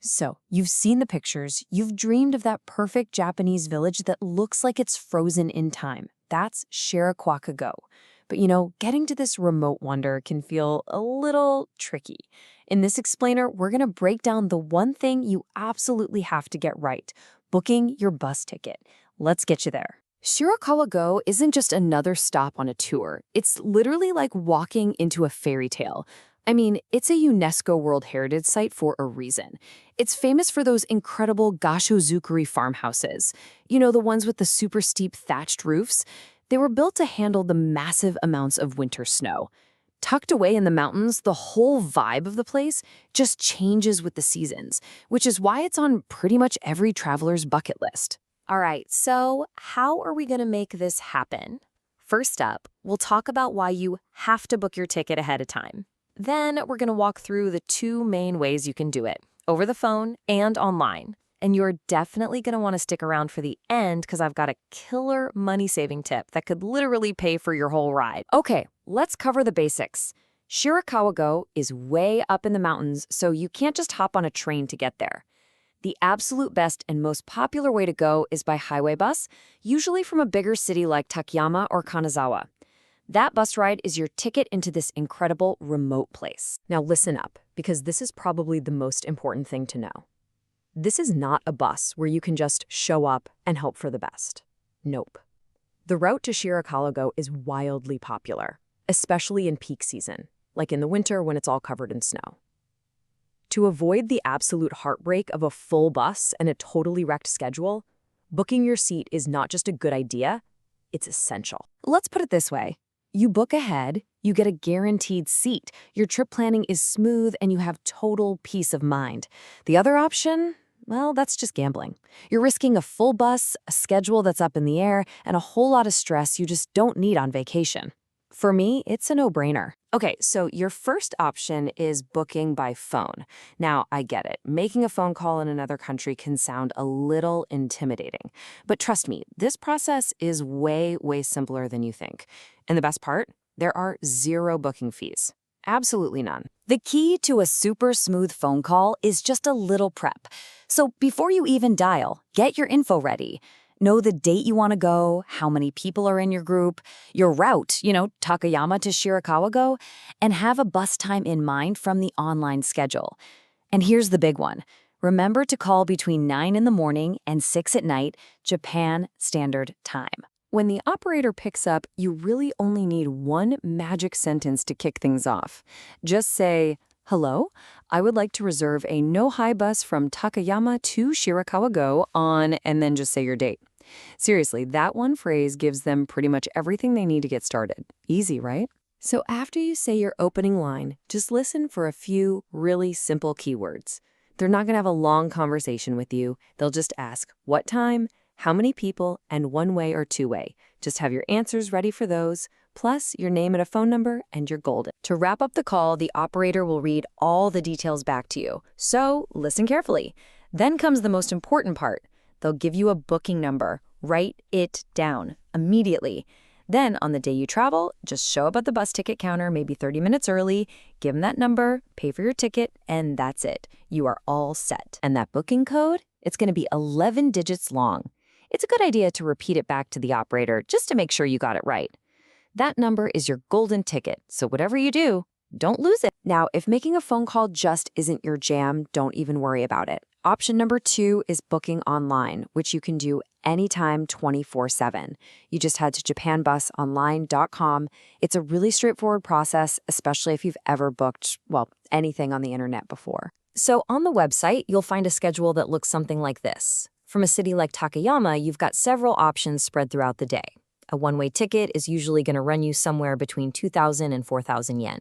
So, you've seen the pictures, you've dreamed of that perfect Japanese village that looks like it's frozen in time. That's Shirakawa Go. But getting to this remote wonder can feel a little tricky. In this explainer, we're going to break down the one thing you absolutely have to get right: booking your bus ticket. Let's get you there. Shirakawa Go isn't just another stop on a tour. It's literally like walking into a fairy tale. I mean, it's a UNESCO World Heritage Site for a reason. It's famous for those incredible gashozukuri farmhouses. The ones with the super steep thatched roofs. They were built to handle the massive amounts of winter snow. Tucked away in the mountains, the whole vibe of the place just changes with the seasons, which is why it's on pretty much every traveler's bucket list. All right, so how are we going to make this happen? First up, we'll talk about why you have to book your ticket ahead of time. Then we're going to walk through the two main ways you can do it: over the phone and online. And you're definitely going to want to stick around for the end because I've got a killer money-saving tip that could literally pay for your whole ride. Okay, let's cover the basics. Shirakawa Go is way up in the mountains, so you can't just hop on a train to get there. The absolute best and most popular way to go is by highway bus, usually from a bigger city like Takayama or Kanazawa. That bus ride is your ticket into this incredible remote place. Now listen up, because this is probably the most important thing to know. This is not a bus where you can just show up and hope for the best. Nope. The route to Shirakawa Go is wildly popular, especially in peak season, like in the winter when it's all covered in snow. To avoid the absolute heartbreak of a full bus and a totally wrecked schedule, booking your seat is not just a good idea, it's essential. Let's put it this way. You book ahead, you get a guaranteed seat. Your trip planning is smooth and you have total peace of mind. The other option? Well, that's just gambling. You're risking a full bus, a schedule that's up in the air, and a whole lot of stress you just don't need on vacation. For me, it's a no-brainer. Okay, so your first option is booking by phone. Now, I get it. Making a phone call in another country can sound a little intimidating. But trust me, this process is way, way simpler than you think. And the best part? There are zero booking fees. Absolutely none. The key to a super smooth phone call is just a little prep. So before you even dial, get your info ready. Know the date you want to go, how many people are in your group, your route, Takayama to Shirakawa Go, and have a bus time in mind from the online schedule. And here's the big one. Remember to call between 9 in the morning and 6 at night, Japan Standard Time. When the operator picks up, you really only need one magic sentence to kick things off. Just say, "Hello, I would like to reserve a no-hi bus from Takayama to Shirakawa Go on," and then just say your date. Seriously, that one phrase gives them pretty much everything they need to get started. Easy, right? So after you say your opening line, just listen for a few really simple keywords. They're not going to have a long conversation with you. They'll just ask, what time, how many people, and one-way or two-way. Just have your answers ready for those, plus your name and a phone number, and you're golden. To wrap up the call, the operator will read all the details back to you. So listen carefully. Then comes the most important part. They'll give you a booking number. Write it down immediately. Then, on the day you travel, just show up at the bus ticket counter maybe 30 minutes early, give them that number, pay for your ticket, and that's it. You are all set. And that booking code? It's going to be 11 digits long. It's a good idea to repeat it back to the operator just to make sure you got it right. That number is your golden ticket, so whatever you do, don't lose it. Now, if making a phone call just isn't your jam, don't even worry about it. Option number 2 is booking online, which you can do anytime 24/7. You just head to japanbusonline.com. It's a really straightforward process, especially if you've ever booked, anything on the internet before. So on the website, you'll find a schedule that looks something like this. From a city like Takayama, you've got several options spread throughout the day. A one-way ticket is usually going to run you somewhere between 2,000 and 4,000 yen.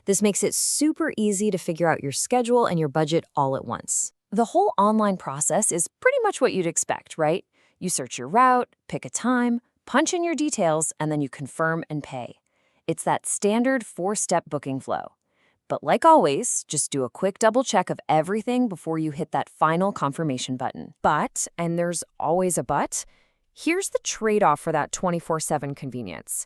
This makes it super easy to figure out your schedule and your budget all at once. The whole online process is pretty much what you'd expect, right? You search your route, pick a time, punch in your details, and then you confirm and pay. It's that standard 4-step booking flow. But like always, just do a quick double check of everything before you hit that final confirmation button. But, and there's always a but, here's the trade-off for that 24/7 convenience.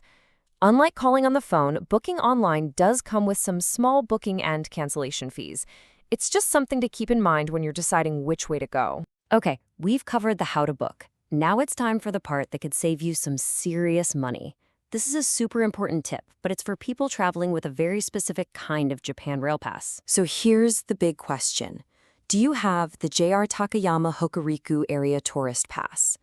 Unlike calling on the phone, booking online does come with some small booking and cancellation fees. It's just something to keep in mind when you're deciding which way to go. Okay, we've covered the how to book. Now it's time for the part that could save you some serious money. This is a super important tip, but it's for people traveling with a very specific kind of Japan Rail Pass. So here's the big question. Do you have the JR Takayama Hokuriku Area Tourist Pass?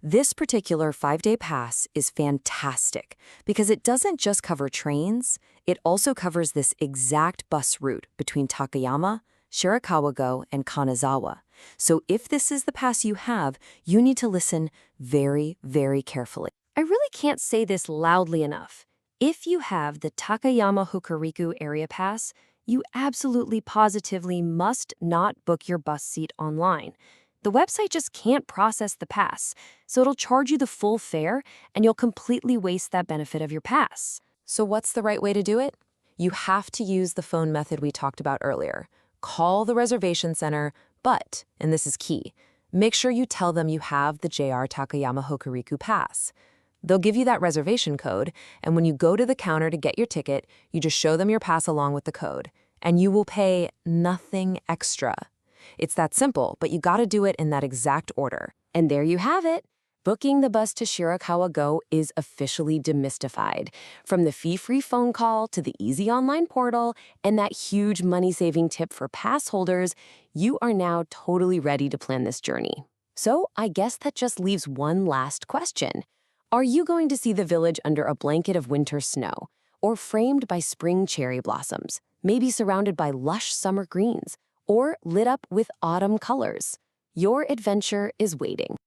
This particular 5-day pass is fantastic because it doesn't just cover trains, it also covers this exact bus route between Takayama, Shirakawa-go, and Kanazawa. So if this is the pass you have, you need to listen very, very carefully. I really can't say this loudly enough. If you have the Takayama Hokuriku Area Pass, you absolutely positively must not book your bus seat online. The website just can't process the pass, so it'll charge you the full fare, and you'll completely waste that benefit of your pass. So what's the right way to do it? You have to use the phone method we talked about earlier. Call the reservation center, but, and this is key, make sure you tell them you have the JR Takayama Hokuriku Pass. They'll give you that reservation code, and when you go to the counter to get your ticket, you just show them your pass along with the code, and you will pay nothing extra. It's that simple, but you gotta do it in that exact order. And there you have it. Booking the bus to Shirakawa Go is officially demystified. From the fee-free phone call to the easy online portal and that huge money-saving tip for pass holders, you are now totally ready to plan this journey. So I guess that just leaves one last question. Are you going to see the village under a blanket of winter snow, or framed by spring cherry blossoms, maybe surrounded by lush summer greens, or lit up with autumn colors? Your adventure is waiting.